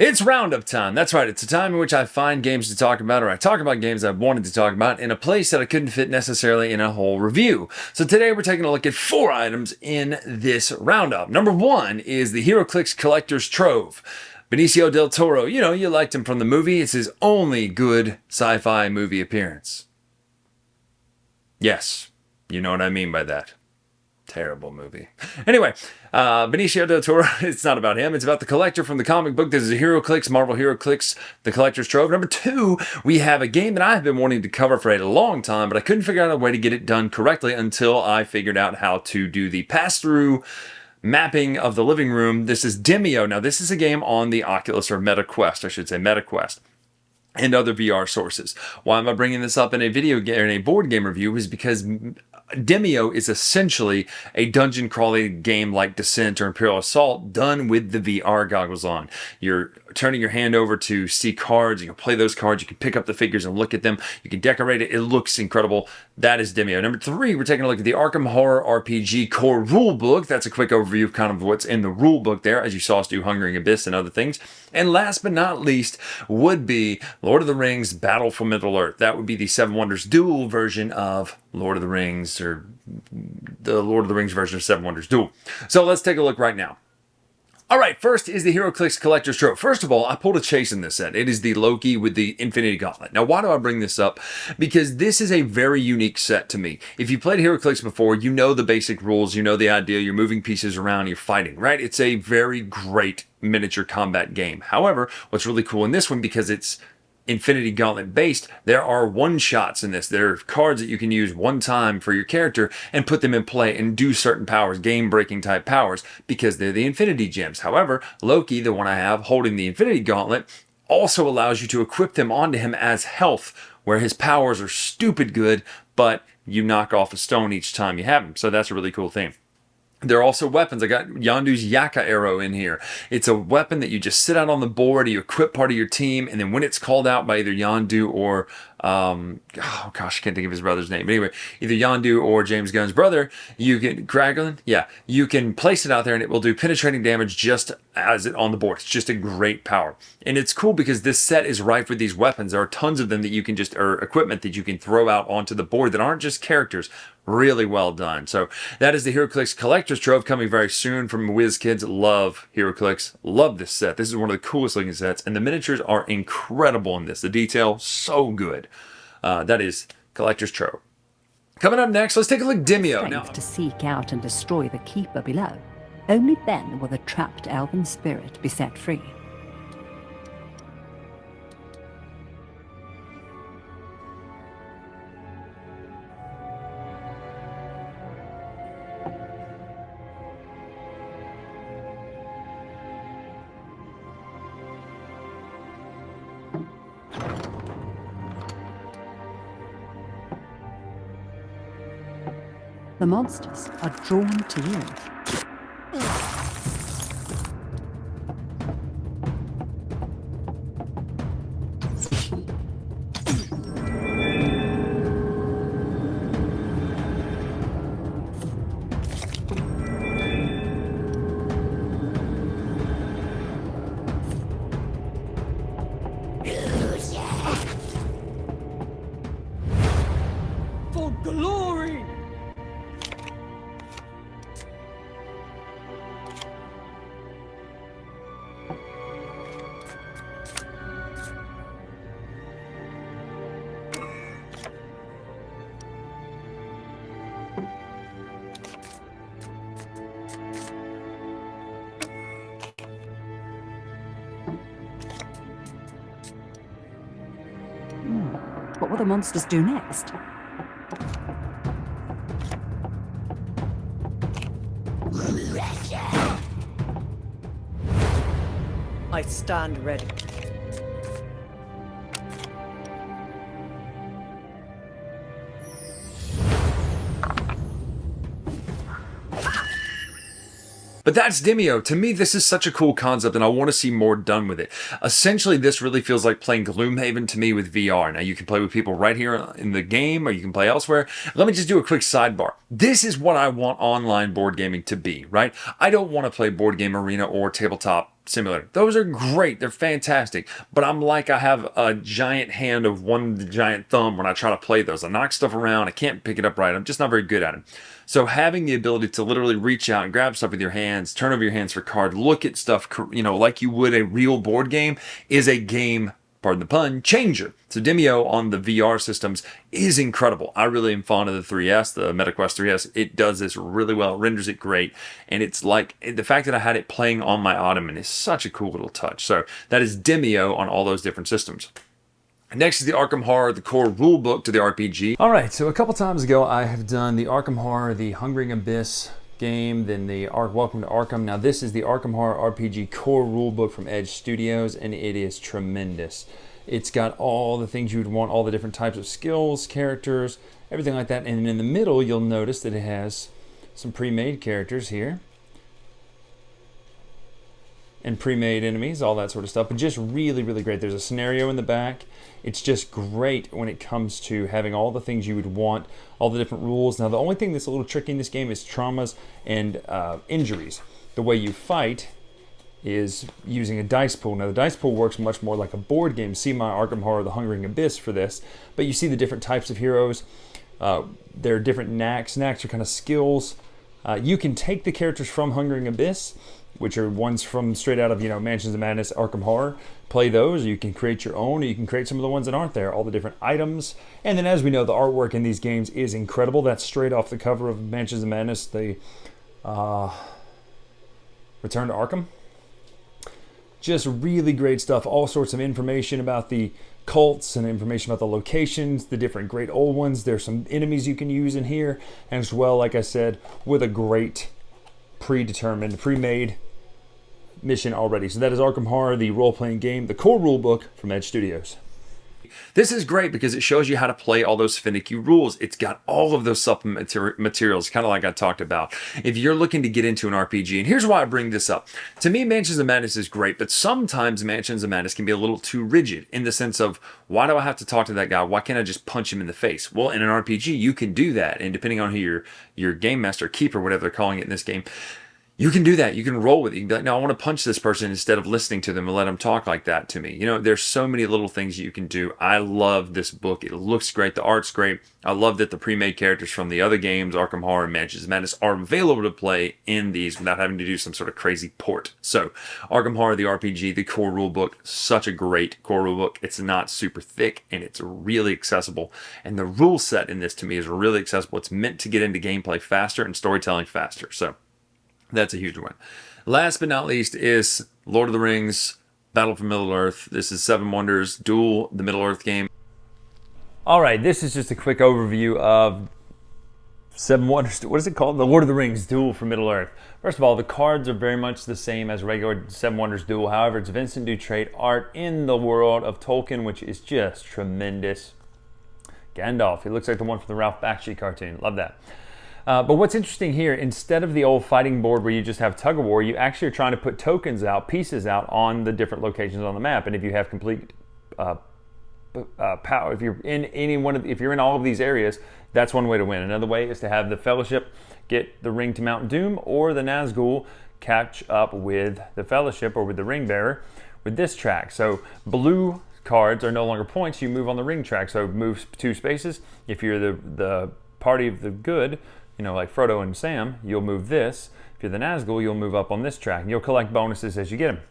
It's roundup time. That's right. It's a time in which I find games to talk about, or I talk about games I've wanted to talk about in a place that I couldn't fit necessarily in a whole review. So today we're taking a look at 4 items in this roundup. Number 1 is the Heroclix Collector's Trove. Benicio del Toro, you liked him from the movie. It's his only good sci-fi movie appearance. Yes, you know what I mean by that. Terrible movie. Anyway, Benicio del Toro, it's not about him. It's about the collector from the comic book. This is a Heroclix, Marvel Heroclix, the Collector's Trove. Number 2, we have a game that I've been wanting to cover for a long time, but I couldn't figure out a way to get it done correctly until I figured out how to do the pass-through mapping of the living room. This is Demeo. Now, this is a game on the Oculus, or MetaQuest, I should say, MetaQuest, and other VR sources. Why am I bringing this up in a video game, in a board game review? Is because Demeo is essentially a dungeon crawling game like Descent or Imperial Assault done with the VR goggles on. You're turning your hand over to see cards. You can play those cards. You can pick up the figures and look at them. You can decorate it. It looks incredible. That is Demeo. Number 3, we're taking a look at the Arkham Horror RPG Core Rulebook. That's a quick overview of kind of what's in the rulebook there, as you saw us do Hungering Abyss and other things. And last but not least would be Lord of the Rings Battle for Middle-earth. That would be the Seven Wonders Duel version of Lord of the Rings, or the Lord of the Rings version of Seven Wonders Duel. So let's take a look right now. All right, first is the Heroclix Collector's Trove. First of all, I pulled a chase in this set. It is the Loki with the Infinity Gauntlet. Now, why do I bring this up? Because this is a very unique set to me. If you played Heroclix before, you know the basic rules, you know the idea, you're moving pieces around, you're fighting, right? It's a very great miniature combat game. However, what's really cool in this one, because it's Infinity Gauntlet based, there are one-shots in this. There are cards that you can use one time for your character and put them in play and do certain powers, game-breaking type powers, because they're the Infinity Gems. However, Loki, the one I have holding the Infinity Gauntlet, also allows you to equip them onto him as health, where his powers are stupid good, but you knock off a stone each time you have him. So that's a really cool thing. There are also weapons. I got Yondu's Yaka arrow in here. It's a weapon that you just sit out on the board, you equip part of your team, and then when it's called out by either Yondu or, oh gosh, I can't think of his brother's name. But anyway, either Yondu or James Gunn's brother, you can, Kraglin? Yeah, you can place it out there and it will do penetrating damage just as it on the board. It's just a great power. And it's cool because this set is rife with these weapons. There are tons of them that you can just, or equipment that you can throw out onto the board that aren't just characters. Really well done. So that is the Heroclix Collector's Trove, coming very soon from WizKids. Love Heroclix. Love this set. This is one of the coolest looking sets, and the miniatures are incredible in this. The detail, so good. That is Collector's Trove. Coming up next, let's take a look at Demeo. Now, to seek out and destroy the Keeper below. Only then will the trapped elven spirit be set free. The monsters are drawn to you. For glory! What will the monsters do next? I stand ready. But that's Demeo. To me, this is such a cool concept, and I want to see more done with it. Essentially, this really feels like playing Gloomhaven to me with VR. Now, you can play with people right here in the game, or you can play elsewhere. Let me just do a quick sidebar. This is what I want online board gaming to be, right? I don't want to play Board Game Arena or Tabletop simulator. Those are great. They're fantastic. But I'm like I have a giant hand of one giant thumb when I try to play those. I knock stuff around. I can't pick it up right. I'm just not very good at it. So having the ability to literally reach out and grab stuff with your hands, turn over your hands for cards, look at stuff, you know, like you would a real board game, is a game, pardon the pun, changer. So Demeo on the VR systems is incredible. I really am fond of the 3S, the MetaQuest 3S. It does this really well. It renders it great. And it's like, the fact that I had it playing on my Ottoman is such a cool little touch. So that is Demeo on all those different systems. Next is the Arkham Horror, the core rule book to the RPG. All right, so a couple times ago, I have done the Arkham Horror, the Hungering Abyss game, then the Welcome to Arkham. Now this is the Arkham Horror RPG core rulebook from Edge Studios, and it is tremendous. It's got all the things you would want, all the different types of skills, characters, everything like that. And in the middle, you'll notice that it has some pre-made characters here, and pre-made enemies, all that sort of stuff, but just really, really great. There's a scenario in the back. It's just great when it comes to having all the things you would want, all the different rules. Now, the only thing that's a little tricky in this game is traumas and injuries. The way you fight is using a dice pool. Now, the dice pool works much more like a board game. See my Arkham Horror, The Hungering Abyss for this. But you see the different types of heroes. There are different knacks. Knacks are kind of skills. You can take the characters from Hungering Abyss, which are ones from straight out of, you know, Mansions of Madness, Arkham Horror. Play those, or you can create your own, or you can create some of the ones that aren't there, all the different items. And then, as we know, the artwork in these games is incredible. That's straight off the cover of Mansions of Madness, the Return to Arkham. Just really great stuff. All sorts of information about the cults and information about the locations, the different great old ones. There's some enemies you can use in here, and as well, like I said, with a great predetermined, pre-made mission already. So that is Arkham Horror, the role-playing game, the core rulebook from Edge Studios. This is great because it shows you how to play all those finicky rules. It's got all of those supplement materials, kind of like I talked about. If you're looking to get into an RPG, and here's why I bring this up. To me, Mansions of Madness is great, but sometimes Mansions of Madness can be a little too rigid in the sense of, why do I have to talk to that guy? Why can't I just punch him in the face? Well, in an RPG, you can do that, and depending on who your game master, keeper, whatever they're calling it in this game, you can do that. You can roll with it. You can be like, no, I want to punch this person instead of listening to them and let them talk like that to me. You know, there's so many little things you can do. I love this book. It looks great. The art's great. I love that the pre-made characters from the other games, Arkham Horror and Mansions of Madness, are available to play in these without having to do some sort of crazy port. So, Arkham Horror, the RPG, the core rulebook, such a great core rulebook. It's not super thick, and it's really accessible. And the rule set in this, to me, is really accessible. It's meant to get into gameplay faster and storytelling faster. So, that's a huge one. Last but not least is Lord of the Rings, Battle for Middle-earth. This is Seven Wonders, Duel, the Middle-earth game. All right, this is just a quick overview of Seven Wonders. What is it called? The Lord of the Rings, Duel for Middle-earth. First of all, the cards are very much the same as regular Seven Wonders Duel. However, it's Vincent Dutrait art in the world of Tolkien, which is just tremendous. Gandalf, he looks like the one from the Ralph Bakshi cartoon. Love that. But what's interesting here, instead of the old fighting board where you just have tug of war, you actually are trying to put tokens out, pieces out on the different locations on the map. And if you have complete power, if you're in if you're in all of these areas, that's one way to win. Another way is to have the Fellowship get the ring to Mount Doom, or the Nazgul catch up with the Fellowship or with the Ring Bearer with this track. So blue cards are no longer points. You move on the ring track. So move 2 spaces. If you're the party of the good, you know, like Frodo and Sam, you'll move this. If you're the Nazgul, you'll move up on this track. And you'll collect bonuses as you get them.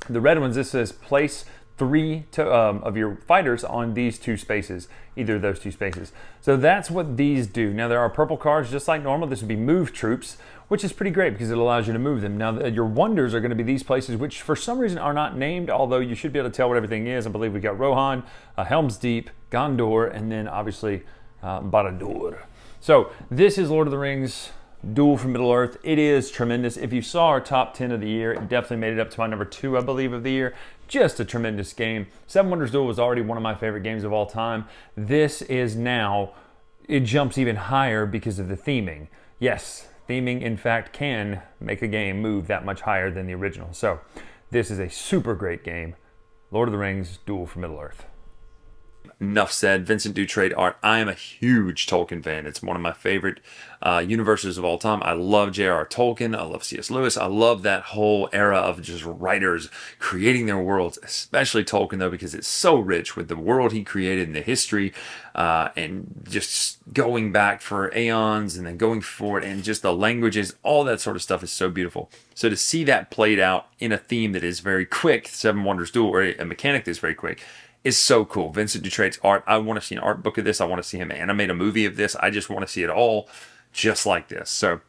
The red ones, this says place 3 of your fighters on these 2 spaces, either of those 2 spaces. So that's what these do. Now, there are purple cards just like normal. This would be move troops, which is pretty great because it allows you to move them. Now, your wonders are going to be these places, which for some reason are not named, although you should be able to tell what everything is. I believe we got Rohan, Helm's Deep, Gondor, and then obviously Barad-dûr. So this is Lord of the Rings, Duel for Middle-earth. It is tremendous. If you saw our top 10 of the year, it definitely made it up to my number 2, I believe, of the year. Just a tremendous game. Seven Wonders Duel was already one of my favorite games of all time. This is now, it jumps even higher because of the theming. Yes, theming, in fact, can make a game move that much higher than the original. So this is a super great game. Lord of the Rings, Duel for Middle-earth. enough said. Vincent Dutrait art. I am a huge Tolkien fan. It's one of my favorite universes of all time. I love J.R.R. Tolkien. I love C.S. Lewis. I love that whole era of just writers creating their worlds, especially Tolkien, though, because it's so rich with the world he created and the history and just going back for aeons and then going forward and just the languages, all that sort of stuff is so beautiful. So to see that played out in a theme that is very quick, Seven Wonders Duel, or a mechanic that's very quick, is so cool. Vincent Dutrait's art, I want to see an art book of this. I want to see him animate a movie of this. I just want to see it all just like this. So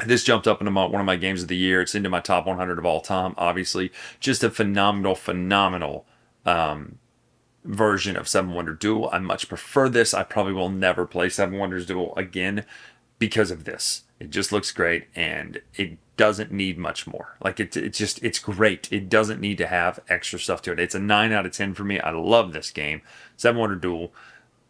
this jumped up into one of my games of the year. It's into my top 100 of all time, obviously. Just a phenomenal version of Seven Wonder Duel. I much prefer this. I probably will never play Seven Wonders Duel again because of this. It just looks great, and it doesn't need much more. Like it's great. It doesn't need to have extra stuff to it. It's a 9 out of 10 for me. I love this game. Seven Wonder Duel.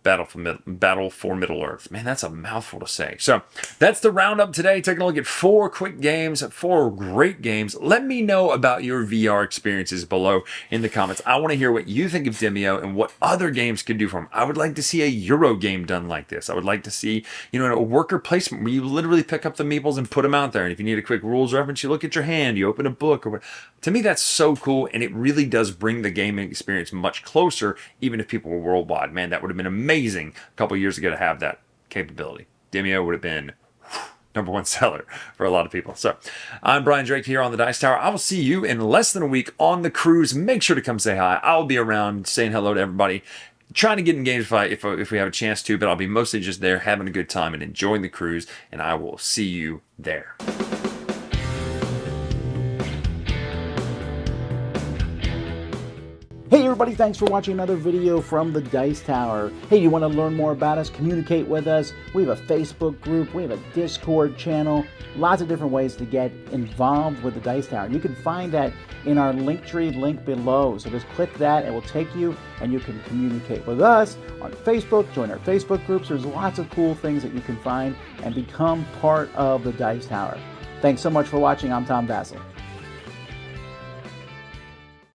Battle for Middle-earth. Man, that's a mouthful to say. So that's the roundup today. Taking a look at 4 quick games, 4 great games. Let me know about your VR experiences below in the comments. I want to hear what you think of Demeo and what other games could do for them. I would like to see a Euro game done like this. I would like to see, a worker placement where you literally pick up the meeples and put them out there. And if you need a quick rules reference, you look at your hand, you open a book or what. To me, that's so cool. And it really does bring the gaming experience much closer, even if people were worldwide. Man, that would have been amazing a couple years ago to have that capability. Demeo would have been #1 seller for a lot of people. So I'm Bryan Drake here on the Dice Tower. I will see you in less than a week on the cruise. Make sure to come say hi. I'll be around saying hello to everybody, trying to get engaged if we have a chance to, but I'll be mostly just there having a good time and enjoying the cruise, and I will see you there. Hey everybody, thanks for watching another video from the Dice Tower. Hey, you want to learn more about us, communicate with us? We have a Facebook group, we have a Discord channel, lots of different ways to get involved with the Dice Tower. You can find that in our Linktree link below. So just click that, it will take you and you can communicate with us on Facebook, join our Facebook groups. There's lots of cool things that you can find and become part of the Dice Tower. Thanks so much for watching. I'm Tom Bassel.